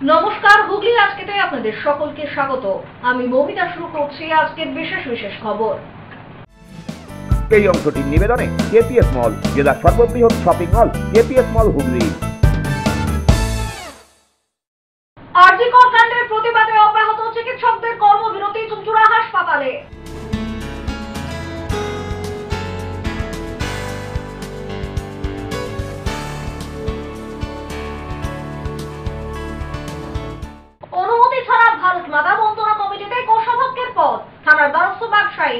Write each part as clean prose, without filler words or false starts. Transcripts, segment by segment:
নমস্কার, হুগলি আজকেতে আপনাদের সকলকে স্বাগত। আমি মৌমিতা শুরু করছি আজকের বিশেষ বিশেষ খবর। এই অংশটির নিবেদনে কেপিএস মল, জেলার সর্ববৃহৎ শপিং মল কেপিএস মল হুগলি। আরজি কর কাণ্ডের প্রতিবাদে অব্যাহত চিকিৎসকদের কর্মবিরতি চুঁচুড়া হাসপাতালে। অনুমতি ছাড়া ভারত মাতা বন্দনা কমিটিতে কোষাধ্যক্ষের পদ, থানার দ্বারস্থ ব্যবসায়ী।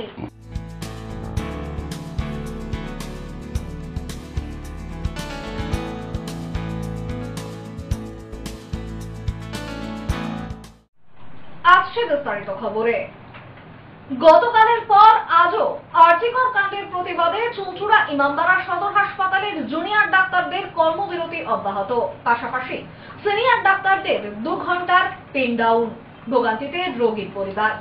আসছে বিস্তারিত খবরে। গতকালের পর আজও আরজি কর কাণ্ডের প্রতিবাদে চুঁচুড়া ইমামবাড়া সদর হাসপাতালের জুনিয়র ডাক্তারদের কর্মবিরতি অব্যাহত। পাশাপাশি সিনিয়র ডাক্তারদের 2 ঘন্টার পেন ডাউন। ভোগান্তিতে রোগীর পরিবার।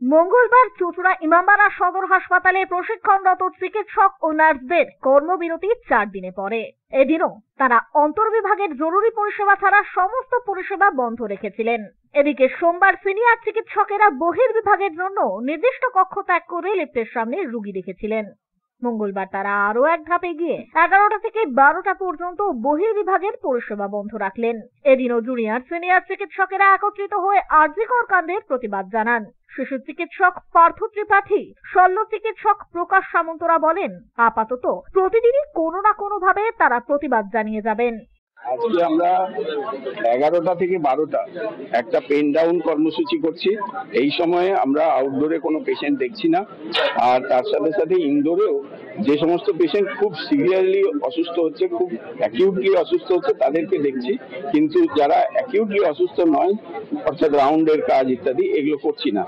মঙ্গলবার চুঁচুড়া ইমামবাড়া সদর হাসপাতালে প্রশিক্ষণরত চিকিৎসক ও নার্সদের কর্মবিরতি 4 দিনে পরে এদিনও তারা অন্তর্বিভাগের জরুরি পরিষেবা ছাড়া সমস্ত পরিষেবা বন্ধ রেখেছিলেন। এদিকে সোমবার সিনিয়র চিকিৎসকেরা বহির্বিভাগের জন্য নির্দিষ্ট কক্ষ ত্যাগ করে লিফটের সামনে রোগী রেখেছিলেন। মঙ্গলবার তারা আরো এক ধাপ এগিয়ে 11টা থেকে 12টা পর্যন্ত বহির্বিভাগের পরিষেবা বন্ধ রাখলেন। এদিনও জুনিয়র সিনিয়র চিকিৎসকেরা একত্রিত হয়ে আরজি কর কাণ্ডের প্রতিবাদ জানান। শিশু চিকিৎসক পার্থ ত্রিপাঠী, শল্য চিকিৎসক প্রকাশ সামন্তরা বলেন, আপাতত প্রতিদিনই কোনো না কোনো ভাবে তারা প্রতিবাদ জানিয়ে যাবেন। আজকে আমরা 11টা থেকে 12টা একটা পেন ডাউন কর্মসূচি করছি। এই সময়ে আমরা আউটডোরে কোনো পেশেন্ট দেখছি না, আর তার সাথে সাথে ইনডোরেও যে সমস্ত পেশেন্ট খুব সিভিয়ারলি অসুস্থ হচ্ছে, খুব অ্যাকিউটলি অসুস্থ হচ্ছে তাদেরকে দেখছি, কিন্তু যারা অ্যাকিউটলি অসুস্থ নয়, অর্থাৎ রাউন্ডের কাজ ইত্যাদি, এগুলো করছি না।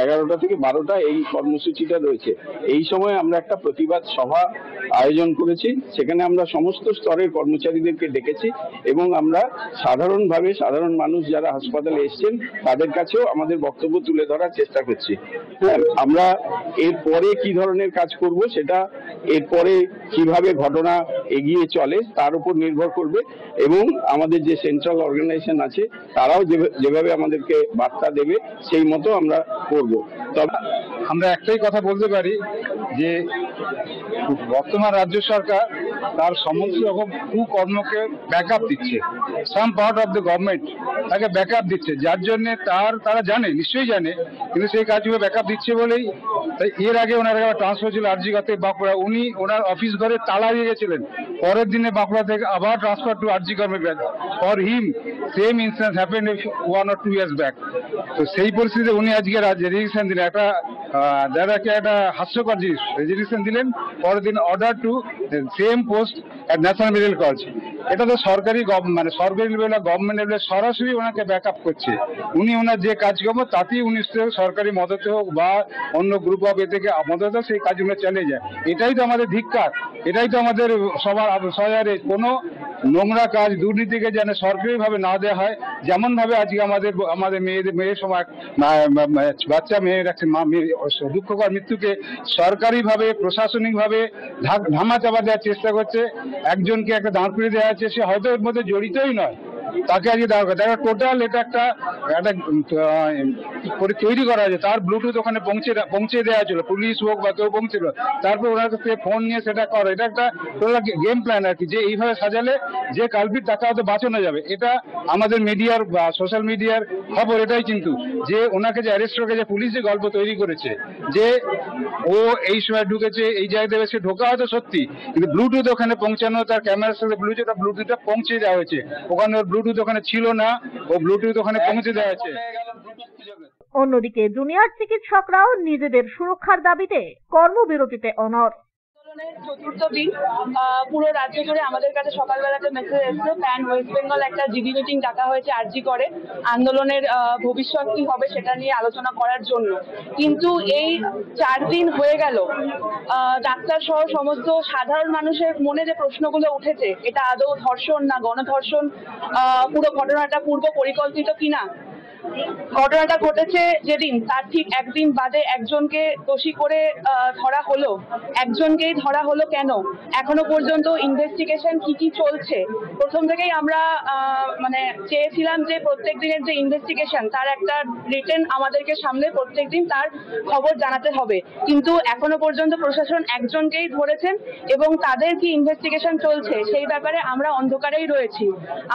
11টা থেকে 12টা এই কর্মসূচিটা রয়েছে। এই সময় আমরা একটা প্রতিবাদ সভা আয়োজন করেছি, সেখানে আমরা সমস্ত স্তরের কর্মচারীদেরকে ডেকেছি এবং আমরা সাধারণভাবে সাধারণ মানুষ যারা হাসপাতালে এসছেন তাদের কাছেও আমাদের বক্তব্য তুলে ধরার চেষ্টা করছি। আমরা এরপরে কি ধরনের কাজ করব, সেটা এরপরে কিভাবে ঘটনা এগিয়ে চলে তার উপর নির্ভর করবে, এবং আমাদের যে সেন্ট্রাল অর্গানাইজেশন আছে তারাও যেভাবে আমাদেরকে বার্তা দেবে সেই মতো আমরা করব। তবে আমরা একটাই কথা বলতে পারি যে বর্তমান রাজ্য সরকার তার সমস্ত রকম কুকর্মকে ব্যাকআপ দিচ্ছে। সাম পার্ট অফ দ্য গভর্নমেন্ট তাকে ব্যাকআপ দিচ্ছে, যার জন্য তারা জানে, নিশ্চয়ই জানে, কিন্তু সেই কাজগুলো ব্যাকআপ দিচ্ছে বলেই তাই এর আগে ওনার ট্রান্সফার ছিল আরজি করতে বাঁকুড়া। উনি ওনার অফিস ঘরে তালা দিয়ে গেছিলেন, পরের দিনে বাঁকুড়া থেকে আবার transfer to RG government. For him same incident happened 1 or 2 years back. তো সেই পরিস্থিতিতে উনি আজকে রেজিগনেশন দিলেন, দাদাকে একটা হাস্যকর জিনিস রেজিগনেশন দিলেন, পরের দিন order to same post at national medical college. এটা তো সরকারি সরকারি লেভেল, গভর্নমেন্ট লেভেলে সরাসরি ওনাকে ব্যাকআপ করছে। উনি ওনার যে কাজকর্ম তাতেই উনি সরকারি মদতে হোক বা অন্য গ্রুপ অফ এ থেকে মদতে সেই কাজগুলো চালিয়ে যায়। এটাই তো আমাদের ধিক্কার, এটাই তো আমাদের সবার সহায়। কোনো নোংরা কাজ, দুর্নীতিকে যেন সরকারিভাবে না দেওয়া হয়, যেমন ভাবে আজকে আমাদের মেয়ের সময় বাচ্চা মেয়ের একটা দুঃখকর মৃত্যুকে সরকারিভাবে প্রশাসনিকভাবে ধামা চাপা দেওয়ার চেষ্টা করছে। একজনকে একটা দাঁড় করিয়ে দেওয়া হচ্ছে, সে হয়তো এর মধ্যে জড়িতই নয়, তাকে আজকে দেখা টোটাল এটা একটা তৈরি করা হয়েছে। তার ব্লুটুথ ওখানে পৌঁছে দেওয়া ছিল, পুলিশ হোক বা কেউ পৌঁছিল, তারপর ওনার কাছে ফোন নিয়ে সেটা করে। এটা একটা টোটাল গেম প্ল্যান আর কি, যে এইভাবে সাজালে যে কালপিট তাকে হয়তো বাঁচানো যাবে। এটা আমাদের মিডিয়ার বা সোশ্যাল মিডিয়ার খবর এটাই, কিন্তু যে ওনাকে যে অ্যারেস্ট করে যে পুলিশ যে গল্প তৈরি করেছে যে ও এই সময় ঢুকেছে এই জায়গায় দেবে, সে ঢোকা হয়তো সত্যি, কিন্তু ব্লুটুথ ওখানে পৌঁছানো, তার ক্যামেরার সাথে ব্লুটুথটা পৌঁছে দেওয়া হয়েছে। ওখানে ওর ব্লুটুথ ওখানে ছিল না, ও ব্লুটুথ ওখানে পৌঁছে দেওয়া হয়েছে। অন্যদিকে জুনিয়র চিকিৎসকরাও নিজেদের সুরক্ষার দাবিতে কর্মবিরতিতে অনড়। চতুর্থ দিন পুরো রাজ্য জুড়ে আমাদের কাছে সকালবেলাতে মেসেজ এসেছে, প্যান ওয়েস্ট বেঙ্গল একটা জিবি মিটিং ডাকা হয়েছে আরজি করে আন্দোলনের ভবিষ্যৎ কি হবে সেটা নিয়ে আলোচনা করার জন্য। কিন্তু এই 4 দিন হয়ে গেল, ডাক্তার সহ সমস্ত সাধারণ মানুষের মনে যে প্রশ্নগুলো উঠেছে, এটা আদৌ ধর্ষণ না গণধর্ষণ, পুরো ঘটনাটা পূর্ব পরিকল্পিত কিনা, ঘটনাটা ঘটেছে যেদিন, তার ঠিক একদিন বাদে একজনকে দোষী করে ধরা হলো। একজনকেই ধরা হলো কেন? এখনো পর্যন্ত ইনভেস্টিগেশন কি চলছে? প্রথম থেকেই আমরা মানে চেয়েছিলাম যে প্রত্যেক দিনের যে ইনভেস্টিগেশন তার একটা রিটেন আমাদেরকে সামনে প্রত্যেকদিন তার খবর জানাতে হবে, কিন্তু এখনো পর্যন্ত প্রশাসন একজনকেই ধরেছেন এবং তাদের কি ইনভেস্টিগেশন চলছে সেই ব্যাপারে আমরা অন্ধকারেই রয়েছি।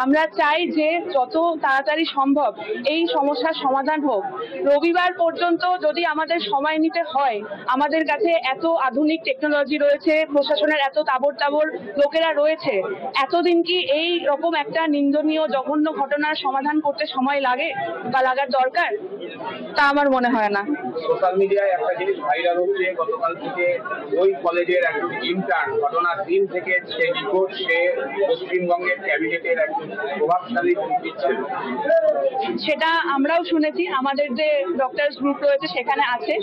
আমরা চাই যে যত তাড়াতাড়ি সম্ভব এই সমস্যার সমাধান হোক। রবিবার পর্যন্ত যদি আমাদের সময় নিতে হয়, আমাদের কাছে এত আধুনিক টেকনোলজি রয়েছে, প্রশাসনের এত তাবড় লোকেরা রয়েছে, এতদিন কি এই রকম একটা নিন্দনীয় জঘন্য ঘটনার সমাধান করতে সময় লাগে বা লাগার দরকার? তা আমার মনে হয় না। সোশ্যাল মিডিয়ায় একটা জিনিস ভাইরাল হচ্ছে, গতকাল থেকে ওই কলেজের একজন ইন্টার্ন ঘটনার দিন থেকে সে নিখোঁজ, সে পশ্চিমবঙ্গের ক্যাবিনেটের একজন প্রভাবশালী মন্ত্রী ছিল। সেটা আমরাও শুনেছি, আমাদের যে ডক্টরস গ্রুপ রয়েছে সেখানে আছে।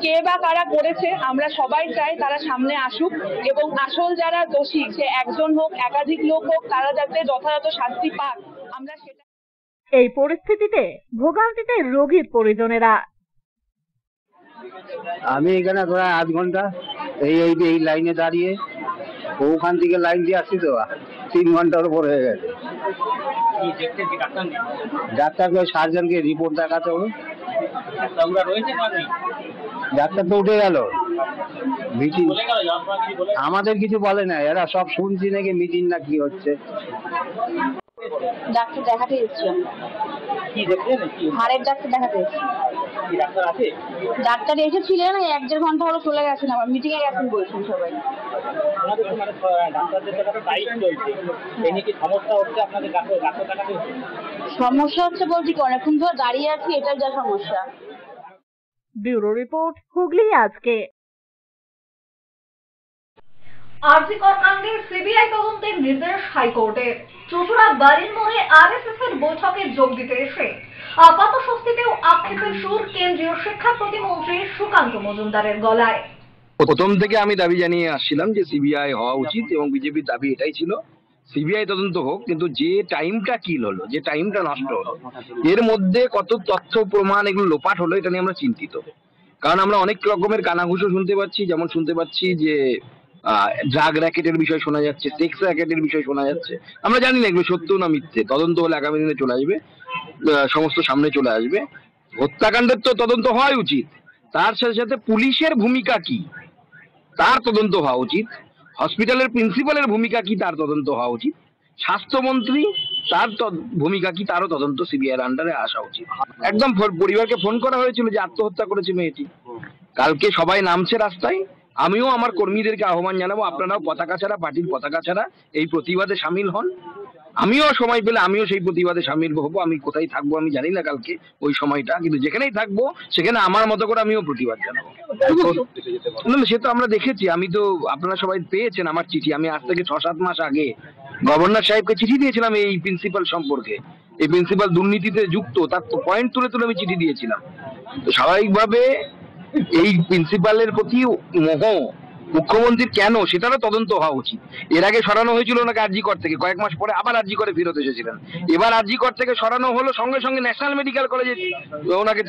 কে বা কারা করেছে আমরা সবাই চাই তারা সামনে আসুক এবং আসল যারা দোষী, সে একজন হোক একাধিক লোক হোক, তারা যাতে যথাযথ শাস্তি পাক, আমরা সেটা। এই পরিস্থিতিতে ভোগান্তিতে রোগীর পরিজনেরা। আমি এখানে প্রায় 8 ঘন্টা এই লাইনে দাঁড়িয়ে, ওখান থেকে লাইন দিয়ে আসছি তো 3 ঘন্টার উপর হয়ে গেছে। ডাক্তারকে সার্জনকে রিপোর্ট দেখাতে হবে। ডাক্তার তো উঠে গেল, মিটিং আমাদের কিছু বলে না, এরা সব শুনছি নাকি মিটিং না কি হচ্ছে। ডাক্তার দেখাতে এসেছি, হাড়ের ডাক্তার দেখাতে এসেছি। ডাক্তার এসেছিলেন 1-1.5 ঘন্টা হলো, চলে গেছেন, আবার মিটিং এ গেছেন বলছেন সবাই। সমস্যা হচ্ছে বলছি কি, অনেকক্ষণ ধরে দাঁড়িয়ে আছি, এটাই যা সমস্যা। ব্যুরো রিপোর্ট, হুগলি আজকে। আরজিকর কাণ্ডে সিবিআই তদন্তের নির্দেশ হাইকোর্টের। চুঁচুড়া বাড়ির মোড়ে আরএসএস এর বৈঠকে যোগ দিতে এসে আপাত স্বস্তিতেও আক্ষেপের সুর কেন্দ্রীয় শিক্ষা প্রতিমন্ত্রী সুকান্ত মজুমদারের গলায়। প্রথম থেকে আমি দাবি জানিয়ে আসছিলাম যে সিবিআই হওয়া উচিত এবং বিজেপির দাবি এটাই ছিল, সিবিআই তদন্ত হোক, কিন্তু যে টাইমটা কিল হলো, যে টাইমটা নষ্ট হলো, এর মধ্যে কত তথ্য প্রমাণ এগুলো লোপাট হলো, এটা নিয়ে আমরা চিন্তিত। কারণ আমরা অনেক রকমের কানাঘুষো শুনতে পাচ্ছি, যেমন শুনতে পাচ্ছি যে ড্রাগ র্যাকেটের বিষয় শোনা যাচ্ছে, সেক্স র্যাকেটের বিষয় শোনা যাচ্ছে। আমরা জানি না এগুলো সত্য না মিথ্যে, তদন্ত হলে আগামী দিনে চলে আসবে, সমস্ত সামনে চলে আসবে। হত্যাকাণ্ডের তো তদন্ত হওয়াই উচিত, তার সাথে সাথে পুলিশের ভূমিকা কি তার তদন্ত হওয়া উচিত, হসপিটালের প্রিন্সিপালের ভূমিকা কি তার তদন্ত হওয়া উচিত, স্বাস্থ্যমন্ত্রী তার ভূমিকা কি তারও তদন্ত সিবিআইয়ের আন্ডারে আসা উচিত। একদম পরিবারকে ফোন করা হয়েছিল যে আত্মহত্যা করেছে মেয়েটি, কালকে সবাই নামছে রাস্তায়। আমিও আমার কর্মীদেরকে আহ্বান জানাবো, আপনারাও পতাকা ছাড়া, পার্টির পতাকা ছাড়া এই প্রতিবাদে সামিল হন। আমিও সময় পেলে আমিও সেই প্রতিবাদে সামিল হবো। আমি কোথায় থাকবো আমি জানি না কালকে ওই সময়টা, কিন্তু যেখানেই থাকবো সেখানে আমার মতো করে আমিও প্রতিবাদ জানাবো। সে তো আমরা দেখেছি, আমি তো, আপনারা সবাই পেয়েছেন আমার চিঠি। আমি আজ থেকে 6-7 মাস আগে গভর্নর সাহেবকে চিঠি দিয়েছিলাম এই প্রিন্সিপাল সম্পর্কে। এই প্রিন্সিপাল দুর্নীতিতে যুক্ত, তার পয়েন্ট তুলে তুলে আমি চিঠি দিয়েছিলাম। তো স্বাভাবিকভাবে এই প্রিন্সিপালের প্রতি মোহ মুখ্যমন্ত্রীর কেন, সেটারও তদন্ত হওয়া উচিত। এর আগে সরানো হয়েছিল ওনাকে আরজিকর থেকে, কয়েক মাস পরে আবার আরজিকরে ফেরত এসেছিলেন। এবার আরজিকর থেকে সরানো হলো, সঙ্গে সঙ্গে ন্যাশনাল মেডিকেল কলেজে ওনাকে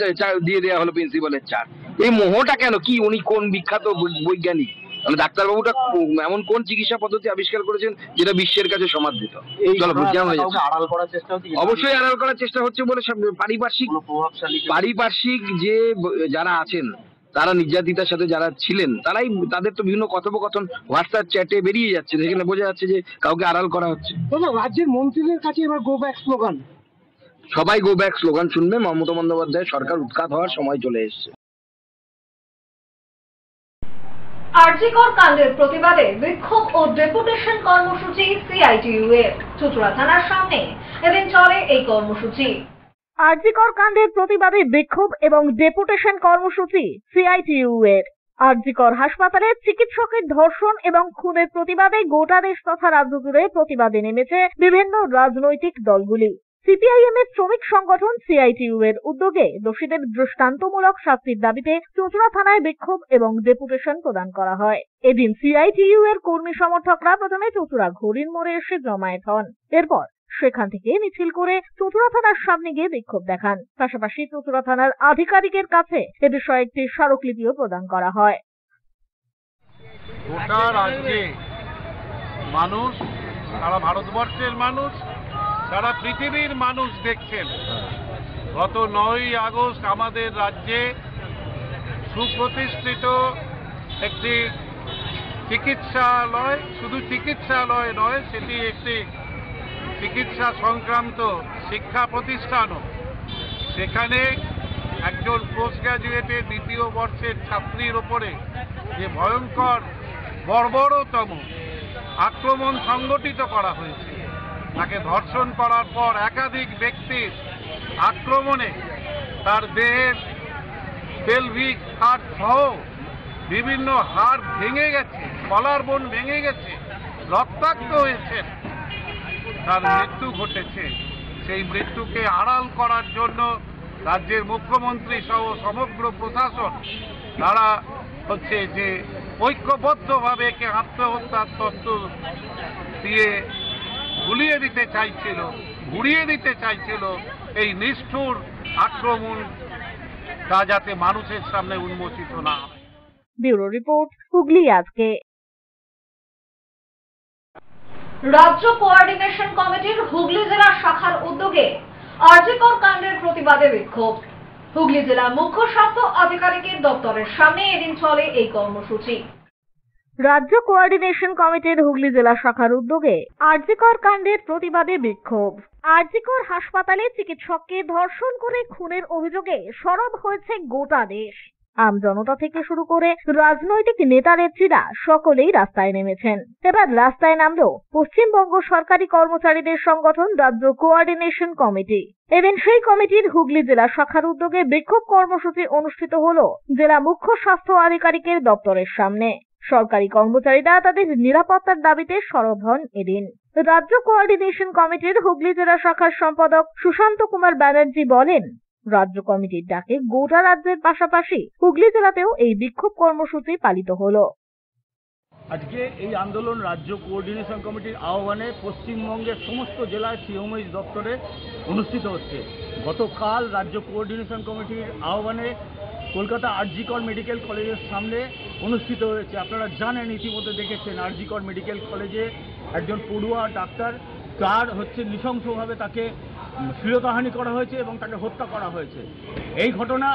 দিয়ে দেওয়া হলো প্রিন্সিপালের চার্জ। এই মোহটা কেন? কি উনি কোন বিখ্যাত বৈজ্ঞানিক, মানে ডাক্তারবাবুটা এমন কোন চিকিৎসা পদ্ধতি আবিষ্কার করেছেন যেটা বিশ্বের কাছে সমাদৃত? অবশ্যই আড়াল করার চেষ্টা হচ্ছে বলে পারিপার্শ্বিক যে যারা আছেন, তারা নির্যাতিতার সাথে যারা ছিলেন, তারাই, তাদের তো বিভিন্ন কথোপকথন হোয়াটসঅ্যাপ চ্যাটে বেরিয়ে যাচ্ছে, সেখানে বোঝা যাচ্ছে যে কাউকে আড়াল করা হচ্ছে। রাজ্যের মন্ত্রীদের কাছে এবার গো ব্যাক স্লোগান, সবাই গো ব্যাক স্লোগান শুনবে। মমতা বন্দ্যোপাধ্যায় সরকার উৎখাত হওয়ার সময় চলে এসেছে। আরজিকর কাণ্ডের প্রতিবাদে বিক্ষোভ ও ডেপুটেশন কর্মসূচি সিআইটিইউ এর। চুঁচুড়া থানার সামনে এদিন চলে এই কর্মসূচি। আরজিকর কাণ্ডের প্রতিবাদে বিক্ষোভ এবং ডেপুটেশন কর্মসূচি সিআইটিইউ এর। আরজিকর হাসপাতালে চিকিৎসকের ধর্ষণ এবং খুনের প্রতিবাদে গোটা দেশ তথা রাজ্য জুড়ে প্রতিবাদে নেমেছে বিভিন্ন রাজনৈতিক দলগুলি। সিপিআইএম এর শ্রমিক সংগঠন সিআইটিইউ এর উদ্যোগে দোষীদের দৃষ্টান্তমূলক শাস্তির দাবিতে চুঁচুড়া থানায় বিক্ষোভ এবং ডেপুটেশন প্রদান করা হয়। এদিন সিআইটিইউ এর কর্মী সমর্থকরা প্রথমে চুঁচুড়া ঘড়ির মোড়ে এসে জমায়েত হন। এরপর সেখান থেকে মিছিল করে চুঁচুড়া থানার সামনে গিয়ে বিক্ষোভ দেখান। পাশাপাশি চুঁচুড়া থানার আধিকারিকের কাছে এ বিষয়ে একটি স্মারকলিপিও প্রদান করা হয়। গোটা রাজ্যে মানুষ, সারা ভারতবর্ষের মানুষ, সারা পৃথিবীর মানুষ দেখছেন গত 9ই আগস্ট আমাদের রাজ্যে সুপ্রতিষ্ঠিত একটি চিকিৎসালয়, শুধু চিকিৎসালয় নয়, সেটি একটি চিকিৎসা সংক্রান্ত শিক্ষা প্রতিষ্ঠানও। সেখানে একজন পোস্ট গ্র্যাজুয়েটের 2য় বর্ষের ছাত্রীর ওপরে যে ভয়ঙ্কর বর্বরতম আক্রমণ সংগঠিত করা হয়েছে, তাকে ধর্ষণ করার পর একাধিক ব্যক্তির আক্রমণে তার দেহের পেলভিক হাড় সহ বিভিন্ন হাড় ভেঙে গেছে, কলার বোন ভেঙে গেছে, রক্তাক্ত হয়েছে, তার মৃত্যু ঘটেছে। সেই মৃত্যুকে আড়াল করার জন্য রাজ্যের মুখ্যমন্ত্রী সহ সমগ্র প্রশাসন তারা হচ্ছে যে ঐক্যবদ্ধভাবে একে আত্মহত্যার তত্ত্ব দিয়ে ভুলিয়ে দিতে চাইছিল, ঘুরিয়ে দিতে চাইছিল। এই নিষ্ঠুর আক্রমণ তা যাতে মানুষের সামনে উন্মোচিত না হয়। ব্যুরো রিপোর্ট, হুগলি আজকে। রাজ্য কোঅর্ডিনেশন কমিটির হুগলি জেলা শাখার উদ্যোগে আরজিকর কাণ্ডের প্রতিবাদে বিক্ষোভ। হুগলি জেলা মুখ্য স্বাস্থ্য আধিকারিকের দপ্তরের সামনে এদিন চলে এই কর্মসূচি। রাজ্য কোঅর্ডিনেশন কমিটির হুগলি জেলা শাখার উদ্যোগে আরজিকর কাণ্ডের প্রতিবাদে বিক্ষোভ। আরজিকর হাসপাতালে চিকিৎসককে ধর্ষণ করে খুনের অভিযোগে সরব হয়েছে গোটা দেশ। আমজনতা থেকে শুরু করে রাজনৈতিক নেতা নেত্রীরা সকলেই রাস্তায় নেমেছেন। এবার রাস্তায় নামলো পশ্চিমবঙ্গ সরকারি কর্মচারীদের সংগঠন রাজ্য কোঅর্ডিনেশন কমিটি। এদিন সেই কমিটির হুগলি জেলা শাখার উদ্যোগে বিক্ষোভ কর্মসূচি অনুষ্ঠিত হলো জেলা মুখ্য স্বাস্থ্য আধিকারিকের দপ্তরের সামনে। সরকারি কর্মচারীরা তাদের নিরাপত্তার দাবিতে সরব হন এদিন। রাজ্য কোঅর্ডিনেশন কমিটির হুগলি জেলা শাখার সম্পাদক সুশান্ত কুমার ব্যানার্জি বলেন, রাজ্য কমিটির ডাকে গোটা রাজ্যের পাশাপাশি হুগলি জেলাতেও এই বিক্ষোভ কর্মসূচি পালিত হলো। আজকে এই আন্দোলন রাজ্য কোঅর্ডিনেশন কমিটির আহ্বানে পশ্চিমবঙ্গের সমস্ত জেলায় সিএমএইচ দপ্তরে অনুষ্ঠিত হচ্ছে। গতকাল রাজ্য কোঅর্ডিনেশন কমিটির আহ্বানে কলকাতা আরজিকর মেডিকেল কলেজের সামনে অনুষ্ঠিত হয়েছে। আপনারা জানেন, ইতিমধ্যে দেখেছেন, আরজিকর মেডিকেল কলেজে একজন পড়ুয়া ডাক্তার, তার নৃশংসভাবে তাকে শ্লীলতাহানি করা হয়েছে এবং তাকে হত্যা করা হয়েছে। এই ঘটনা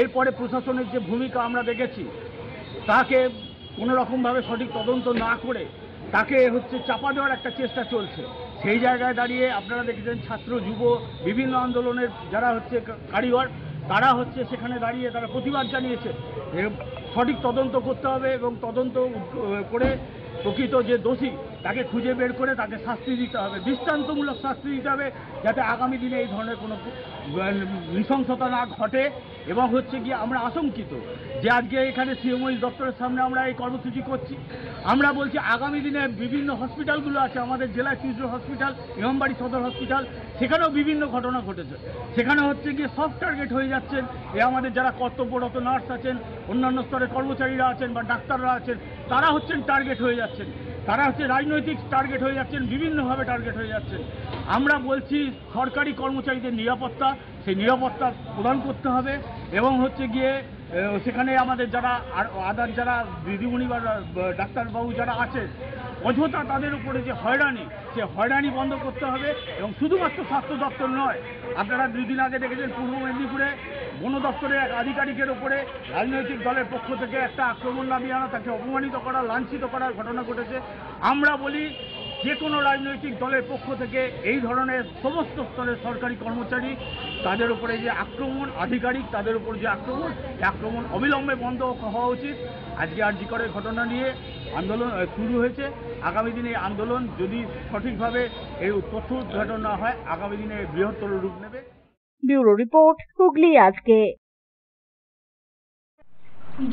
এরপরে প্রশাসনের যে ভূমিকা আমরা দেখেছি, তাকে কোনো রকমভাবে সঠিক তদন্ত না করে তাকে চাপা দেওয়ার একটা চেষ্টা চলছে। সেই জায়গায় দাঁড়িয়ে আপনারা দেখেছেন ছাত্র যুব বিভিন্ন আন্দোলনের যারা কারিগর, তারা সেখানে দাঁড়িয়ে তারা প্রতিবাদ জানিয়েছে সঠিক তদন্ত করতে হবে এবং তদন্ত করে প্রকৃত যে দোষী তাকে খুঁজে বের করে তাকে শাস্তি দিতে হবে, দৃষ্টান্তমূলক শাস্তি দিতে হবে, যাতে আগামী দিনে এই ধরনের কোনো নৃশংসতা না ঘটে। এবং গিয়ে আমরা আশঙ্কিত যে আজকে এখানে সিএমওইচ দপ্তরের সামনে আমরা এই কর্মসূচি করছি। আমরা বলছি আগামী দিনে বিভিন্ন হসপিটালগুলো আছে, আমাদের জেলায় চুঁচুড়া হসপিটাল, ইমামবাড়ি সদর হসপিটাল, সেখানেও বিভিন্ন ঘটনা ঘটেছে। সেখানে গিয়ে সফট টার্গেট হয়ে যাচ্ছেন আমাদের যারা কর্তব্যরত নার্স আছেন, অন্যান্য স্তরের কর্মচারীরা আছেন বা ডাক্তাররা আছেন, তারা টার্গেট হয়ে যাচ্ছেন, তারা রাজনৈতিক টার্গেট হয়ে যাচ্ছেন, বিভিন্নভাবে টার্গেট হয়ে যাচ্ছেন। আমরা বলছি সরকারি কর্মচারীদের নিরাপত্তা, সেই নিরাপত্তা প্রদান করতে হবে এবং গিয়ে সেখানে আমাদের যারা আদার যারা দিদিমণি বা ডাক্তারবাবু যারা আছেন, অযথা তাদের উপরে যে হয়রানি, সে হয়রানি বন্ধ করতে হবে। এবং শুধুমাত্র স্বাস্থ্য দপ্তর নয়, আপনারা 2 দিন আগে দেখেছেন পূর্ব মেদিনীপুরে বন দপ্তরের এক আধিকারিকের উপরে রাজনৈতিক দলের পক্ষ থেকে একটা আক্রমণ নামিয়ে আনা, তাকে অপমানিত করা, লাঞ্ছিত করার ঘটনা ঘটেছে। আমরা বলি যে কোনো রাজনৈতিক দলের পক্ষ থেকে এই ধরনের সমস্ত স্তরের সরকারি কর্মচারী তাদের উপরে যে আক্রমণ, আধিকারিক তাদের উপর যে আক্রমণ অবিলম্বে বন্ধ হওয়া উচিত। আজকে আরজিকরের ঘটনা নিয়ে আন্দোলন শুরু হয়েছে। আগামী দিনে এই আন্দোলন যদি সঠিকভাবে এই তথ্য উদ্ঘাটন না হয়, আগামী দিনে বৃহত্তর রূপ নেবে। ব্যুরো রিপোর্ট, হুগলি আজকে।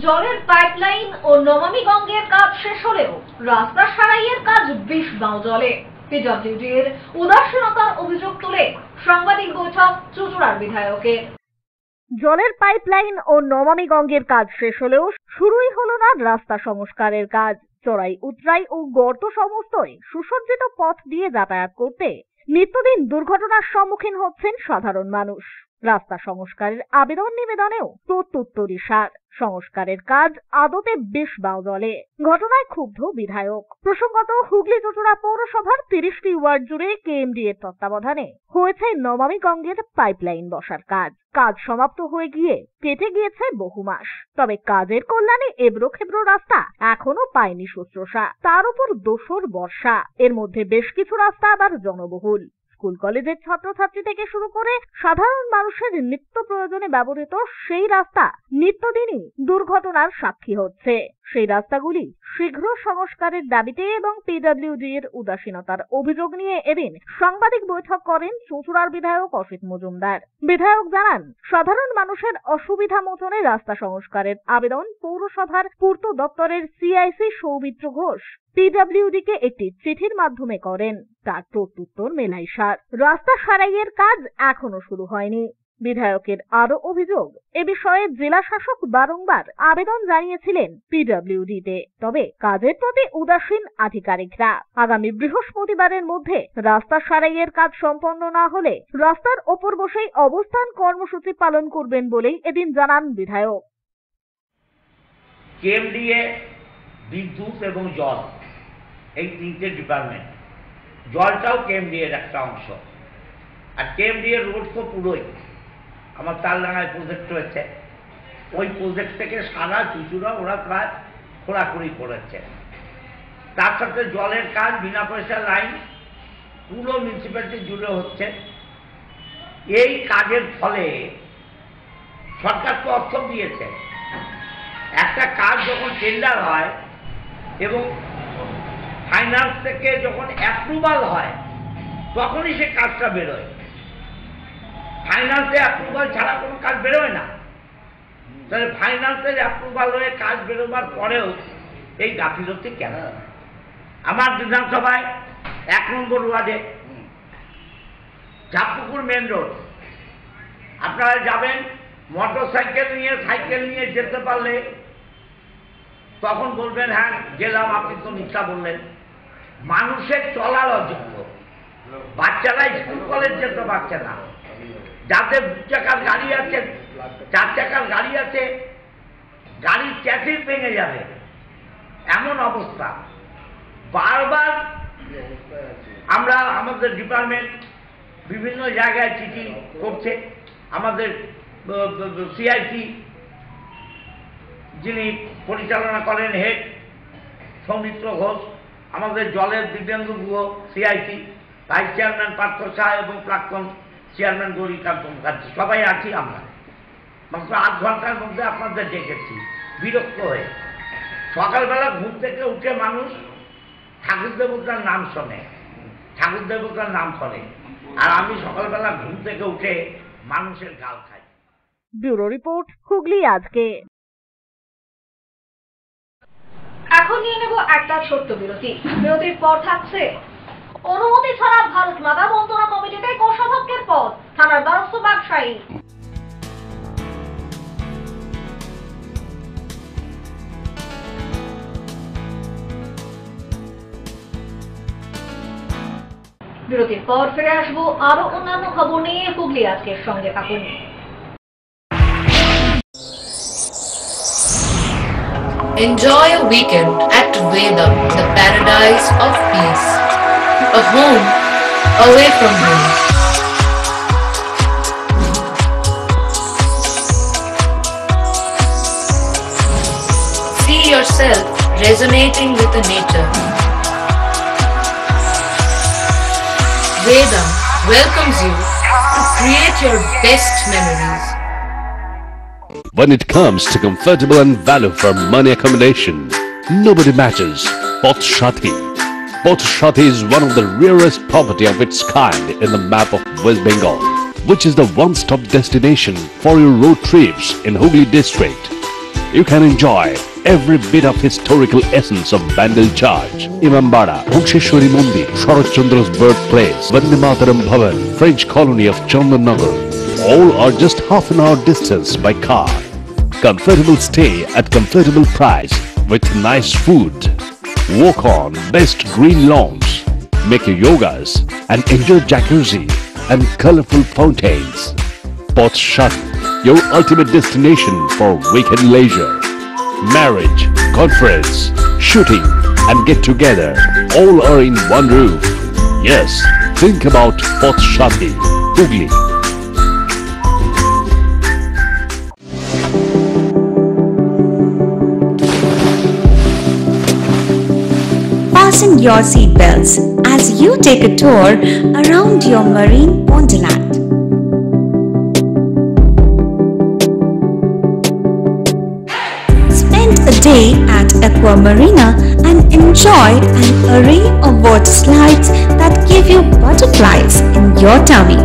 জলের পাইপলাইন ও নমামি গঙ্গের কাজ শেষ হলেও রাস্তা সারাইয়ের কাজ বিষবাও জলে। পিডব্লিউডি এর উদাসীনতার অভিযোগ তুলে সাংবাদিক বৈঠক চুঁচুড়ার বিধায়কের। জলের পাইপলাইন ও নমামি গঙ্গের কাজ শেষ হলেও শুরুই হলো না রাস্তা সংস্কারের কাজ। চড়াই উতরাই ও গর্ত সমস্তই সুসজ্জিত পথ দিয়ে যাতায়াত করতে নিত্যদিন দুর্ঘটনার সম্মুখীন হচ্ছেন সাধারণ মানুষ। রাস্তা সংস্কারের আবেদন নিবেদনেও প্রত্যুত্তরী সার। সংস্কারের কাজ আদতে বেশ বাউদলে। ঘটনায় ক্ষুব্ধ বিধায়ক। প্রসঙ্গত, হুগলি চুঁচুড়া পৌরসভার 30টি ওয়ার্ড জুড়ে কেএমডি এর তত্ত্বাবধানে হয়েছে নমামি গঙ্গের পাইপলাইন বসার কাজ। কাজ সমাপ্ত হয়ে গিয়ে কেটে গিয়েছে বহু মাস, তবে কাজের কল্যাণে এবড়ো খেবড়ো রাস্তা এখনো পায়নি শুশ্রূষা। তার উপর দোসর বর্ষা। এর মধ্যে বেশ কিছু রাস্তা আবার জনবহুল। স্কুল কলেজের ছাত্রছাত্রী থেকে শুরু করে সাধারণ মানুষের নিত্য প্রয়োজনে ব্যবহৃত সেই রাস্তা নিত্যদিনই দুর্ঘটনার সাক্ষী হচ্ছে। সেই রাস্তাগুলি শীঘ্র সংস্কারের দাবিতে এবং পিডব্লিউডি এর উদাসীনতার অভিযোগ নিয়ে এদিন সাংবাদিক বৈঠক করেন চুঁচুড়ার বিধায়ক অসিত মজুমদার। বিধায়ক জানান, সাধারণ মানুষের অসুবিধা মোচনে রাস্তা সংস্কারের আবেদন পৌরসভার পূর্ত দপ্তরের সিআইসি সৌমিত্র ঘোষ পিডব্লিউডি কে একটি চিঠির মাধ্যমে করেন। তার প্রত্যুত্তর মেলাই সার। রাস্তা সারাইয়ের কাজ এখনো শুরু হয়নি। বিধায়কের আরো অভিযোগ, এ বিষয়ে জেলা শাসক বারংবার আবেদন জানিয়েছিলেন পিডব্লিউডিতে, তবে কাজের প্রতি উদাসীন আধিকারিকরা। আগামী বৃহস্পতিবারের মধ্যে রাস্তা সারাইয়ের কাজ সম্পন্ন না হলে রাস্তার ওপর বসেই অবস্থান কর্মসূচি পালন করবেন বলেই এদিন জানান বিধায়ক। কেএমডিএ, বিদ্যুৎ এবং জল, এই তিনটে ডিপার্টমেন্ট। জলটাও কেএমডিএর একটা অংশ। আর কেএমডিএ রোড তো পুরোই আমার তালডাঙ্গায় প্রজেক্ট রয়েছে, ওই প্রজেক্ট থেকে সারা চুঁচুড়া ওরা প্রায় খোঁড়াখুড়ি করেছে। তার সাথে জলের কাজ বিনা পয়সা লাইন পুরো মিউনিসিপ্যালিটি জুড়ে হচ্ছে। এই কাজের ফলে সরকার তো অর্থ দিয়েছে। একটা কাজ যখন টেন্ডার হয় এবং ফাইন্যান্স থেকে যখন অ্যাপ্রুভাল হয় তখনই সে কাজটা বেরোয়। ফাইন্যান্সে অ্যাপ্রুভাল ছাড়া কোনো কাজ বেরোয় না। তাহলে ফাইন্যান্সের অ্যাপ্রুভাল হয়ে কাজ বেরোবার পরেও এই গাফিলতি কেন? আমার বিধানসভায় 1 নম্বর ওয়ার্ডে ঝাপপুকুর মেন রোড, আপনারা যাবেন মোটর সাইকেল নিয়ে যেতে পারলে তখন বলবেন হ্যাঁ গেলাম, আপনি তো মিথ্যা বললেন। মানুষের চলার অযোগ্য, বাচ্চারা স্কুল কলেজ যেতে পারছে না। যাদের 2 চাকার গাড়ি আছে, 4 চাকার গাড়ি আছে, গাড়ির চ্যাসিস ভেঙে যাবে এমন অবস্থা। বারবার আমরা আমাদের ডিপার্টমেন্ট বিভিন্ন জায়গায় চিঠি করছে। আমাদের সিআইসি যিনি পরিচালনা করেন হেড সৌমিত্র ঘোষ, আমাদের জলের Dibyendu Guha CIC, vice chairman Partha Shah এবং প্রাক্তন চেয়ারম্যান গৌরীকান্ত মুখার্জি, সবাই আছি আমরা। মাত্র 8 ঘন্টার মধ্যে আপনাদের ডেকেছি বিরক্ত হয়ে। সকালবেলা ঘুম থেকে উঠে মানুষ ঠাকুর দেবতার নাম শোনে, ঠাকুর দেবতার নাম করে, আর আমি সকালবেলা ঘুম থেকে উঠে মানুষের গাল খাই। ব্যুরো রিপোর্ট, হুগলি আজকে। এখন নিয়ে নেব একটা ছোট্ট বিরতি। বিরতির পর থাকছে অনুমতি ছাড়া ভারত মাতা বন্দনা কমিটিতে কোষাধ্যক্ষের পদ, থানার দ্বারস্থ ব্যবসায়ী। বিরতির পর ফিরে আসবো আরো অন্যান্য খবর নিয়ে। হুগলি আজকের সঙ্গে থাকুন। Enjoy a weekend at Vedam, the paradise of peace. A home away from home. See yourself resonating with the nature. Vedam welcomes you to create your best memories. When it comes to comfortable and value for money accommodation, nobody matches Pothshati. Pothshati is one of the rarest property of its kind in the map of West Bengal, which is the one-stop destination for your road trips in Hooghly district. You can enjoy every bit of historical essence of Bandel Charge, Imambara, Bhunsheshwari Mandir, Sharat Chandra's birthplace, Vande Mataram Bhavan, French colony of Chandannagar. All are just half an hour distance by car. Comfortable stay at comfortable price with nice food. Walk on best green lawns. make your yogas and enjoy jacuzzi and colorful fountains. Poth Shati, your ultimate destination for weekend leisure. Marriage, conference, shooting and get together all are in one roof. Yes, think about Poth Shati, Hooghly. Fasten your seatbelts as you take a tour around your marine wonderland. Spend a day at Aqua Marina and enjoy an array of water slides that give you butterflies in your tummy.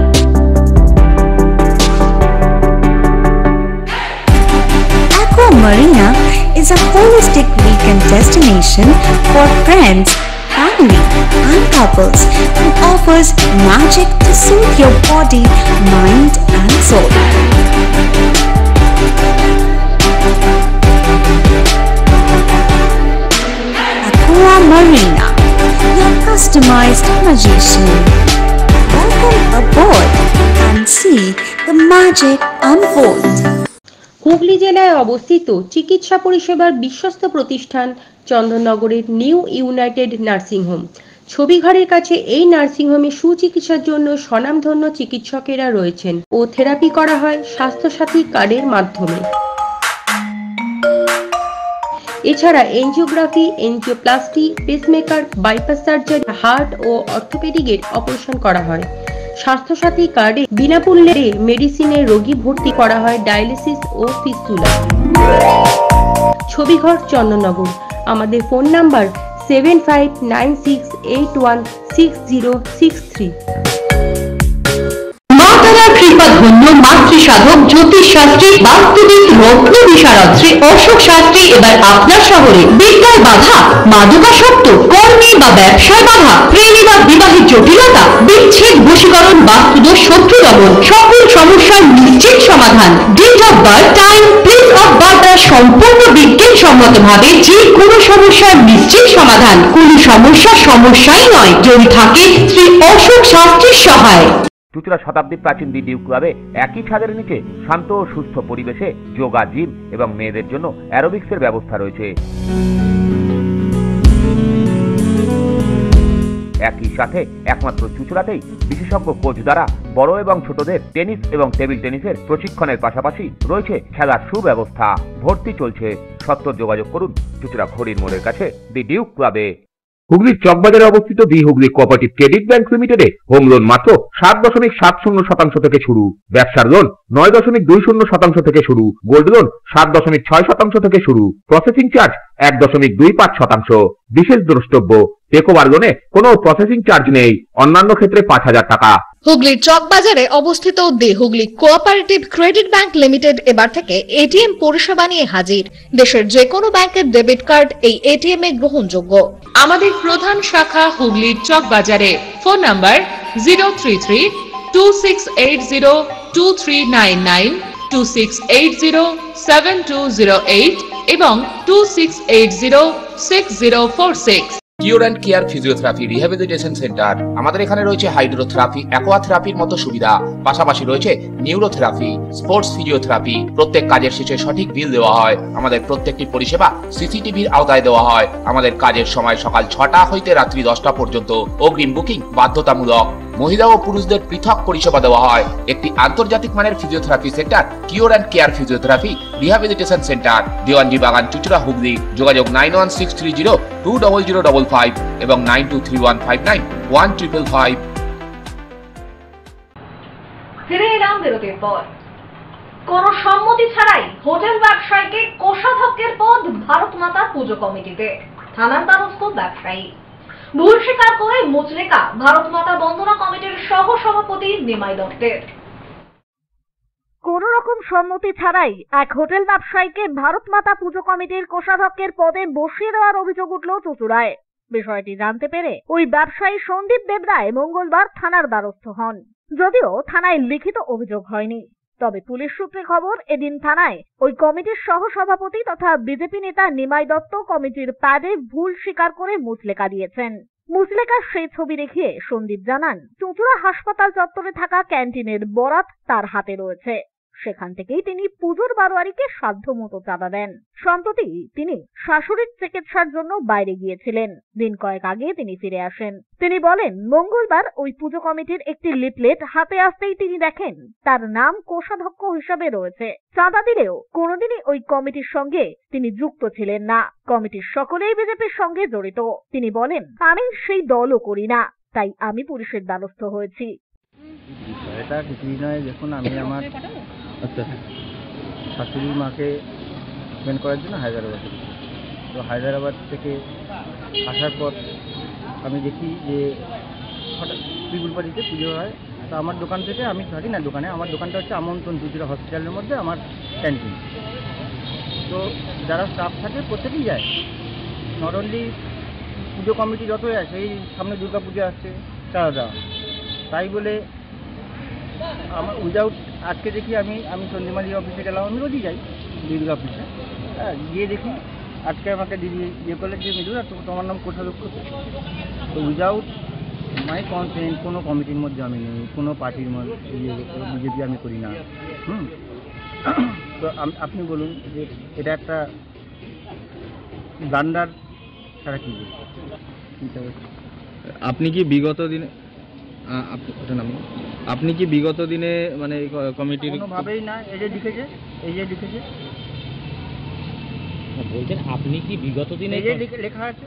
Aqua Marina is a holistic weekend destination for friends, family and couples and offers magic to soothe your body, mind and soul. Aqua Marina, your customized magician. Welcome aboard and see the magic unfold. Hooghly জেলায় অবস্থিত চিকিৎসা পরিষেবার বিশ্বস্ত প্রতিষ্ঠান চন্দননগরের new United nursing home. ছবিঘরের কাছে এই nursing হোমে সুচিকিৎসার জন্য স্বনামধন্য চিকিৎসকেরা রয়েছেন ও থেরাপি করা হয় স্বাস্থ্যসাথী কার্ডের মাধ্যমে। এছাড়া angiography, angioplasty, pacemaker, bypass surgery, heart ও অর্থোপেডিকের অপারেশন করা হয়। স্বাস্থ্যসাথী কার্ডে বিনামূল্যে মেডিসিনে রোগী ভর্তি করা হয় ডায়ালিসিস ও ফিস্তুলা। ছবিঘর চন্দননগর। আমাদের ফোন নাম্বার 7596816063। কৃপাধন্য মাতৃসাধক জ্যোতিষ শাস্ত্রী, বাস্তুবিদ, রত্ন বিশারদ শ্রী অশোক শাস্ত্রী এবার আপনার শহরে। বিদ্যায় বাধা, মাদকাসক্ত, কর্মে বা ব্যবসায় বাধা, প্রেমে বা বিবাহের জটিলতা, বিচ্ছেদ, বশীকরণ, বাস্তুদোষ, শত্রু দমন, সকল সমস্যার নিশ্চিত সমাধান। Date of birth, time, place of birth সম্পূর্ণ বিজ্ঞানসম্মত ভাবে যে কোনো সমস্যার নিশ্চিত সমাধান। কোনো সমস্যাই নয় যদি থাকে শ্রী অশোক শাস্ত্রীর সহায়। চুঁচুড়া শতাব্দী প্রাচীন দি ডিউক ক্লাবে একই ছাদের নিচে শান্ত ও সুস্থ পরিবেশে যোগা, জিম এবং মেয়েদের জন্য অ্যারোবিক্সের ব্যবস্থা রয়েছে। একই সাথে একমাত্র চুঁচুড়াতেই বিশেষজ্ঞ কোচ দ্বারা বড় এবং ছোটদের টেনিস এবং টেবিল টেনিসের প্রশিক্ষণের পাশাপাশি রয়েছে খেলার সুব্যবস্থা। ভর্তি চলছে, সত্তর যোগাযোগ করুন চুঁচুড়া ঘড়ির মোড়ের কাছে দি ডিউক ক্লাবে। হুগলির চকবাজারে অবস্থিত the Hooghly cooperative credit bank লিমিটেডে হোম লোন মাত্র 7.70% থেকে শুরু, ব্যবসার লোন 9.20% থেকে শুরু, গোল্ড লোন 7.6% থেকে শুরু, প্রসেসিং চার্জ 1.25%। বিশেষ দ্রষ্টব্য, টেকওভার লোনে কোনো প্রসেসিং চার্জ নেই, অন্যান্য ক্ষেত্রে 5,000 টাকা। হুগলির চকবাজারে অবস্থিত the Hooghly cooperative credit bank limited এবার থেকে এটিএম পরিষেবা নিয়ে হাজির। দেশের যে কোনো ব্যাংকের ডেবিট কার্ড এই এটিএম এ গ্রহণযোগ্য। আমাদের প্রধান শাখা হুগলির চকবাজারে। ফোন নাম্বার 033-2680-2399, 2680-7208 এবং 2680-6046। Cure and care physiotherapy rehabilitation centre. আমাদের এখানে রয়েছে হাইড্রোথেরাপি, অ্যাকোয়াথেরাপির মতো সুবিধা, পাশাপাশি রয়েছে নিউরোথেরাপি, স্পোর্টস ফিজিওথেরাপি। প্রত্যেক কাজের শেষে সঠিক বিল দেওয়া হয়। আমাদের প্রত্যেকটি পরিষেবা সিসিটিভির আওতায় দেওয়া হয়। আমাদের কাজের সময় সকাল 6টা হইতে রাত্রি 10টা পর্যন্ত। অগ্রিম বুকিং বাধ্যতামূলক। মহিলা ও পুরুষদের পৃথক পরিষেবা দেওয়া হয়। একটি আন্তর্জাতিক মানের physiotherapy centre cure and care physiotherapy rehabilitation centre, Dewanji বাগান, চুঁচুড়া, হুগলি। যোগাযোগ 9163020055 এবং 9231591555। ফিরে এলাম বিরতির পর। কোন সম্মতি ছাড়াই হোটেল ব্যবসায়ীকে কোষাধ্যক্ষের পদ ভারত মাতা পুজো কমিটিতে, থানার দ্বারস্থ ব্যবসায়ী। ভুল স্বীকার করে মুচলেকা ভারত মাতা বন্দনা কমিটির সহ সভাপতি নিমাই দত্তের। কোন রকম সম্মতি ছাড়াই এক হোটেল ব্যবসায়ীকে ভারত মাতা পুজো কমিটির কোষাধ্যক্ষের পদে বসিয়ে দেওয়ার অভিযোগ উঠল চুঁচুড়ায়। বিষয়টি জানতে পেরে ওই ব্যবসায়ী সন্দীপ দেবরায় মঙ্গলবার থানার দ্বারস্থ হন। যদিও থানায় লিখিত অভিযোগ হয়নি, তবে পুলিশ সূত্রে খবর এদিন থানায় ওই কমিটির সহ সভাপতি তথা বিজেপি নেতা নিমাই দত্ত কমিটির প্যাডে ভুল স্বীকার করে মুচলেকা দিয়েছেন। মুচলেকার সেই ছবি দেখিয়ে সন্দীপ জানান, চুঁচুড়া হাসপাতাল চত্বরে থাকা ক্যান্টিনের বরাত তার হাতে রয়েছে। সেখান থেকেই তিনি পুজোর বারোয়ারিকে সাধ্যমতো চাঁদা দেন। সম্প্রতি তিনি শাশুড়ির চিকিৎসার জন্য বাইরে গিয়েছিলেন। দিন কয়েক আগে তিনি ফিরে আসেন। তিনি বলেন, মঙ্গলবার ওই পুজো কমিটির একটি লিফলেট হাতে আসতেই তিনি দেখেন তার নাম কোষাধ্যক্ষ হিসাবে রয়েছে। চাঁদা দিলেও কোনোদিনই ওই কমিটির সঙ্গে তিনি যুক্ত ছিলেন না। কমিটির সকলেই বিজেপির সঙ্গে জড়িত। তিনি বলেন, আমি সেই দলও করি না, তাই আমি পুলিশের দ্বারস্থ হয়েছি। এটা কিছুই নয়, দেখুন আমি আমার শাশুড়ির মাকে ট্রিটমেন্ট করার জন্য হায়দ্রাবাদ গেছি। তো হায়দ্রাবাদ থেকে আসার পর আমি দেখি যে হঠাৎ পিগুলপাড়িতে পুজো হয়। তো আমার দোকান থেকে, আমি থাকি না দোকানে, আমার দোকানটা হচ্ছে আমন্ত্রণ চুঁচুড়া হসপিটালের মধ্যে আমার ক্যান্টিন। তো যারা স্টাফ থাকে প্রত্যেকেই যায়, নট অনলি পুজো কমিটি যতই আছে, এই সামনে দুর্গা পুজো আসছে চাঁদা দেওয়া, তাই বলে আমার উইদাউট আজকে দেখি আমি সঞ্জীমালি অফিসে গেলাম, আমি রোজই যাই দুর্গা অফিসে, হ্যাঁ, গিয়ে দেখি আজকে আমাকে দিদি ইয়ে করলে যে মিলুরা তোমার নাম কোষাধ্যক্ষ। তো উইদাউট মাই কনসেন্ট কোনো কমিটির মধ্যে আমি নেই, কোনো পার্টির মধ্যে বিজেপি আমি করি না। তো আপনি বলুন যে এটা একটা ব্লান্ডার ছাড়া কি আপনি কি বিগত দিনে আপনি কি বিগত দিনে মানে কমিটির কোনোভাবেই না, এই যে লিখেছে বলছেন আপনি কি বিগত দিনে এই যে লেখা আছে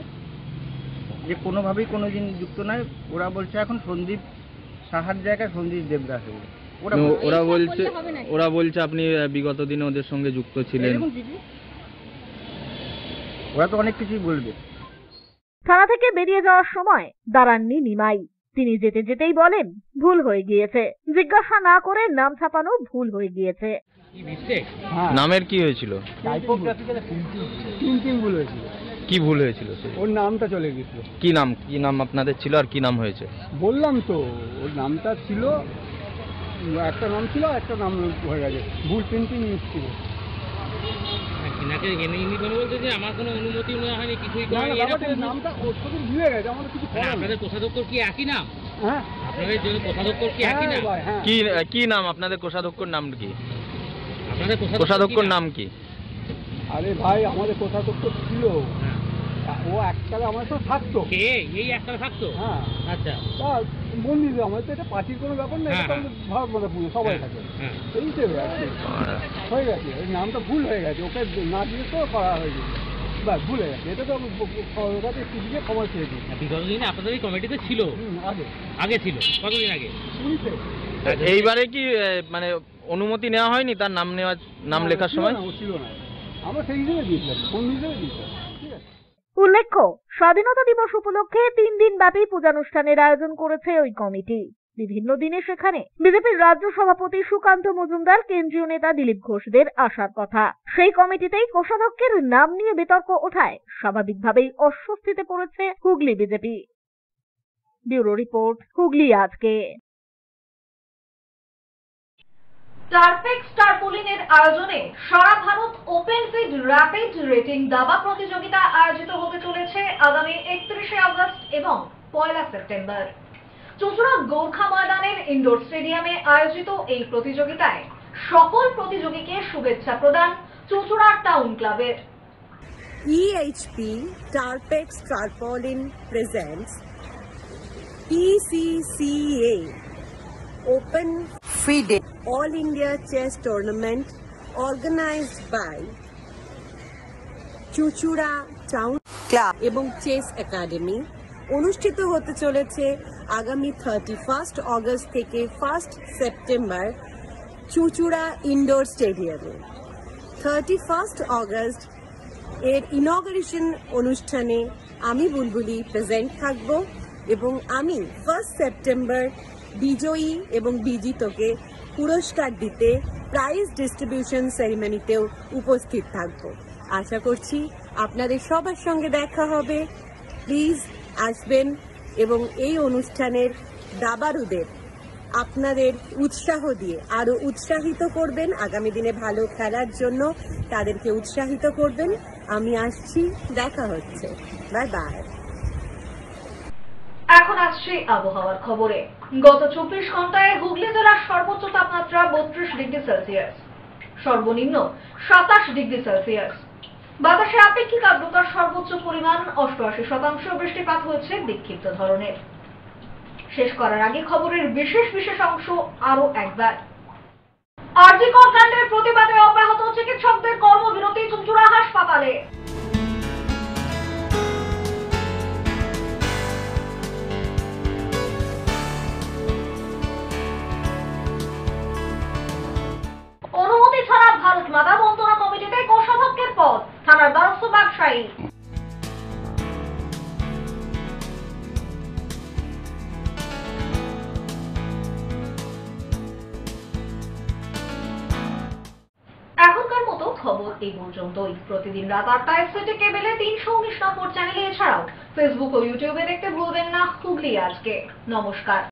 যে কোনোভাবেই কোনোদিন যুক্ত নয়। ওরা বলছে এখন সন্দীপ সাহার জায়গায় সন্দীপ দেবদাস হয়ে গেছে। ওরা বলছে আপনি বিগত দিনে ওদের সঙ্গে যুক্ত ছিলেন। ওরা তো অনেক কিছুই বলবে। থানা থেকে বেরিয়ে যাওয়ার সময় দাঁড়াননি নিমাই। তিনি যেতে যেতেই বলেন, ভুল হয়ে গিয়েছে, জিজ্ঞাসা না করে নাম ছাপানো ভুল হয়ে গিয়েছে। নামের কি হয়েছিল? ভুল হয়েছিল। কি ভুল হয়েছিল? ওর নামটা চলে গেছিল। কি নাম আপনাদের ছিল আর কি নাম হয়েছে? বললাম তো, ওর নামটা ছিল, একটা নাম ছিল, একটা নাম হয়ে গেছে, ভুল প্রিন্টিং ছিল। আমার কোনো অনুমতি নেওয়া হয়নি, কিছুই নামটা ওর সাথে ভুলে গেছে, আমাদের কিছু আপনাদের কোষাধ্যক্ষ কি একই নাম? হ্যাঁ, আপনাদের জন্য কোষাধ্যক্ষ কি একই নাম? কি নাম আপনাদের কোষাধ্যক্ষর নাম কি? আপনাদের কোষাধ্যক্ষর নাম কি? আরে ভাই, আমাদের কোষাধ্যক্ষ ছিল, ও এককালে আমার সাথে থাকতো। এই এককালে থাকতো? হ্যাঁ। আচ্ছা, তা বন্দি আমাদের তো এটা পার্টির কোনো ব্যাপার না, এটা ভারত মাতা পুজো সবাই থাকে, এই হিসেবে হয়ে গেছে। ওই নামটা ভুল হয়ে গেছে, ওকে না দিয়ে তো করা হয়ে গেছে, বাস ভুল হয়ে গেছে। এটা তো টিভিকে খবর চেয়েছি। বিগত দিনে আপনাদের এই কমিটিতে ছিল? আগে ছিল। কতদিন আগে? এইবারে কি মানে অনুমতি নেওয়া হয়নি তার নাম লেখার সময়? ছিল না, আমরা সেই হিসেবে দিয়েছিলাম, কোন হিসেবে দিয়েছিলাম। উল্লেখ্য, স্বাধীনতা দিবস উপলক্ষে 3 দিন ব্যাপী পূজানুষ্ঠানের আয়োজন করেছে ওই কমিটি। বিভিন্ন দিনে সেখানে বিজেপির রাজ্য সভাপতি সুকান্ত মজুমদার, কেন্দ্রীয় নেতা দিলীপ ঘোষদের আসার কথা। সেই কমিটিতেই কোষাধ্যক্ষের নাম নিয়ে বিতর্ক ওঠায় স্বাভাবিকভাবেই অস্বস্তিতে পড়েছে Hooghly BJP. Bureau report, Hooghly আজকে। টার্পেক্স টার্পোলিনের আয়োজনে সারা Bharat open FIDE rapid rating দাবা প্রতিযোগিতা আয়োজিত হতে চলেছে আগামী 31শে আগস্ট এবং 1 সেপ্টেম্বর। চুঁচুড়া গোর্খা ময়দানের ইনডোর স্টেডিয়ামে আয়োজিত এই প্রতিযোগিতায় সকল প্রতিযোগীকে শুভেচ্ছা প্রদান চুঁচুড়া টাউন ক্লাবের। EHP Tarpex Tarpaulin presents PCCA Open FIDE All India Chess Tournament organized by Chuchura town club এবং চেস একাডেমি অনুষ্ঠিত হতে চলেছে আগামী 31 আগস্ট থেকে 1 সেপ্টেম্বর চুঁচুড়া ইনডোর স্টেডিয়ামে। 31 আগস্ট এর ইনঅগারেশন অনুষ্ঠানে আমি বুলবুলি প্রেজেন্ট থাকব এবং আমি 1 সেপ্টেম্বর বিজয়ী এবং বিজিতকে পুরস্কার দিতে প্রাইজ ডিস্ট্রিবিউশন সেরিমনিতেও উপস্থিত থাকব। আশা করছি আপনাদের সবার সঙ্গে দেখা হবে। প্লিজ আসবেন এবং এই অনুষ্ঠানের দাবারুদের আপনাদের উৎসাহ দিয়ে আরো উৎসাহিত করবেন, আগামী দিনে ভালো খেলার জন্য তাদেরকে উৎসাহিত করবেন। আমি আসছি, দেখা হচ্ছে, বাই বাই। এখন আসছে আবহাওয়ার খবরে। গত 24 ঘন্টায় হুগলি জেলার সর্বোচ্চ তাপমাত্রা 32 ডিগ্রি সেলসিয়াস, সর্বনিম্ন 27 ডিগ্রি সেলসিয়াস। বাতাসে আপেক্ষিক আর্দ্রতার সর্বোচ্চ পরিমাণ 88%, বৃষ্টিপাত হয়েছে বিক্ষিপ্ত ধরনের। শেষ করার আগে খবরের বিশেষ অংশ আরো একবার। আরজিকর কাণ্ডের প্রতিবাদে অব্যাহত চিকিৎসকদের কর্মবিরতি চুঁচুড়া হাসপাতালে। অনুমতি ছাড়া ভারত মাতা বন্দনা কমিটিতে কোষাধ্যক্ষের পদ, থানার দ্বারস্থ ব্যবসায়ী। এখনকার মতো খবর এই পর্যন্তই। প্রতিদিন রাত 8টায় সিটি কেবেলে 319 নম্বর চ্যানেলে, এছাড়াও ফেসবুক ও ইউটিউবে দেখতে ভুলবেন না হুগলি আজকে। নমস্কার।